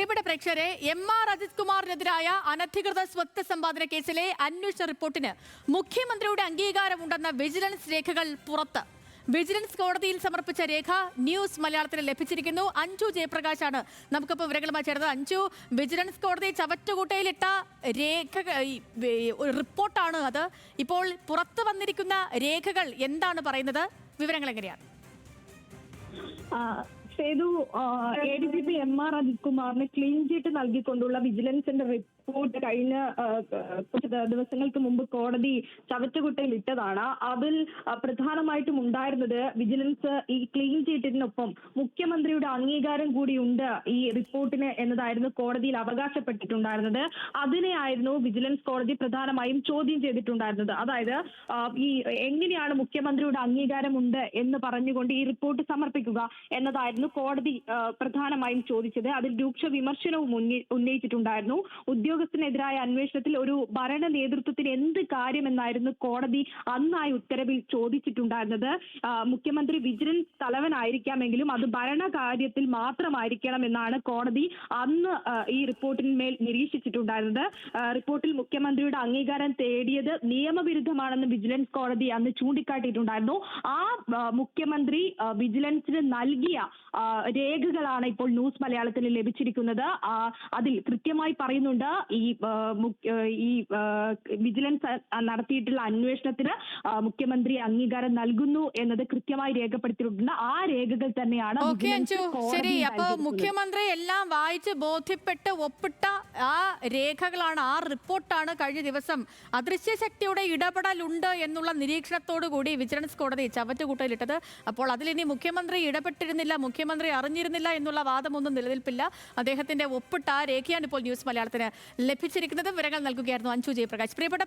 പ്രിയപ്പെട്ട പ്രേക്ഷകരെ, എം.ആർ. അജിത് കുമാറിനെതിരായ അനധികൃത സ്വത്ത് സമ്പാദന കേസിലെ അന്വേഷണ റിപ്പോർട്ടിന് മുഖ്യമന്ത്രിയുടെ അംഗീകാരമുണ്ടെന്ന വിജിലൻസ് രേഖകൾ പുറത്ത്. വിജിലൻസ് കോടതിയിൽ സമർപ്പിച്ച രേഖ ന്യൂസ് മലയാളത്തിന് ലഭിച്ചിരിക്കുന്നു. അഞ്ജു ജയപ്രകാശാണ് നമുക്കിപ്പോൾ വിവരങ്ങളുമായി ചേർന്നത്. അഞ്ജു, വിജിലൻസ് കോടതി ചവറ്റുകുട്ടയിലിട്ട റിപ്പോർട്ടാണ് അത്. ഇപ്പോൾ പുറത്തു വന്നിരിക്കുന്ന രേഖകൾ എന്താണ് പറയുന്നത്? വിവരങ്ങൾ എങ്ങനെയാണ്? Sethu, ADGP M R. അജിത് കുമാറിന് ക്ലീൻ ചീറ്റ് നൽകിക്കൊണ്ടുള്ള വിജിലൻസിന്റെ റിപ്പോർട്ട് കഴിഞ്ഞ കുറച്ച് ദിവസങ്ങൾക്ക് മുമ്പ് കോടതി ചവറ്റുകുട്ടയിൽ ഇട്ടതാണ്. അതിൽ പ്രധാനമായിട്ടും ഉണ്ടായിരുന്നത് വിജിലൻസ് ഈ ക്ലീൻ ചീറ്റിനൊപ്പം മുഖ്യമന്ത്രിയുടെ അംഗീകാരം കൂടിയുണ്ട് ഈ റിപ്പോർട്ടിന് എന്നതായിരുന്നു കോടതിയിൽ അവകാശപ്പെട്ടിട്ടുണ്ടായിരുന്നത്. അതിനെയായിരുന്നു വിജിലൻസ് കോടതി പ്രധാനമായും ചോദ്യം ചെയ്തിട്ടുണ്ടായിരുന്നത്. അതായത് ഈ എങ്ങനെയാണ് മുഖ്യമന്ത്രിയുടെ അംഗീകാരമുണ്ട് എന്ന് പറഞ്ഞുകൊണ്ട് ഈ റിപ്പോർട്ട് സമർപ്പിക്കുക എന്നതായിരുന്നു കോടതി പ്രധാനമായും ചോദിച്ചത്. അതിൽ രൂക്ഷ വിമർശനവും ഉന്നയിച്ചിട്ടുണ്ടായിരുന്നു. ഉദ്യോഗസ്ഥനെതിരായ അന്വേഷണത്തിൽ ഒരു ഭരണ നേതൃത്വത്തിന് എന്ത് കാര്യമെന്നായിരുന്നു കോടതി അന്നായി ഉത്തരവിൽ ചോദിച്ചിട്ടുണ്ടായിരുന്നത്. മുഖ്യമന്ത്രി വിജിലൻസ് തലവനായിരിക്കാമെങ്കിലും അത് ഭരണകാര്യത്തിൽ മാത്രമായിരിക്കണം എന്നാണ് കോടതി അന്ന് ഈ റിപ്പോർട്ടിന്മേൽ നിരീക്ഷിച്ചിട്ടുണ്ടായിരുന്നത്. റിപ്പോർട്ടിൽ മുഖ്യമന്ത്രിയുടെ അംഗീകാരം തേടിയത് നിയമവിരുദ്ധമാണെന്ന് വിജിലൻസ് കോടതി അന്ന് ചൂണ്ടിക്കാട്ടിയിട്ടുണ്ടായിരുന്നു. ആ മുഖ്യമന്ത്രി വിജിലൻസിന് നൽകിയ രേഖകളാണ് ഇപ്പോൾ ന്യൂസ് മലയാളത്തിന് ലഭിച്ചിരിക്കുന്നത്. അതിൽ കൃത്യമായി പറയുന്നുണ്ട് ഈ വിജിലൻസ് നടത്തിയിട്ടുള്ള അന്വേഷണത്തിന് മുഖ്യമന്ത്രി അംഗീകാരം നൽകുന്നു എന്നത് കൃത്യമായി രേഖപ്പെടുത്തിയിട്ടുണ്ട്. ആ രേഖകൾ തന്നെയാണ്. ശരി, അപ്പൊ മുഖ്യമന്ത്രി എല്ലാം വായിച്ച് ബോധ്യപ്പെട്ട് ഒപ്പിട്ട ആ രേഖകളാണ്, ആ റിപ്പോർട്ടാണ് കഴിഞ്ഞ ദിവസം അദൃശ്യ ശക്തിയുടെ ഇടപെടലുണ്ട് എന്നുള്ള നിരീക്ഷണത്തോടു കൂടി വിജിലൻസ് കോടതി ചവറ്റുകുട്ടയിലിട്ടത്. അപ്പോൾ അതിലിനി മുഖ്യമന്ത്രി ഇടപെട്ടിരുന്നില്ല, മുഖ്യമന്ത്രി അറിഞ്ഞിരുന്നില്ല എന്നുള്ള വാദമൊന്നും നിലനിൽപ്പില്ല. അദ്ദേഹത്തിന്റെ ഒപ്പിട്ട ആ രേഖയാണ് ഇപ്പോൾ ന്യൂസ് മലയാളത്തിന് ലഭിച്ചിരിക്കുന്നത്. വിവരങ്ങൾ നൽകുകയായിരുന്നു അഞ്ജു ജയപ്രകാശ്. പ്രിയപ്പെട്ട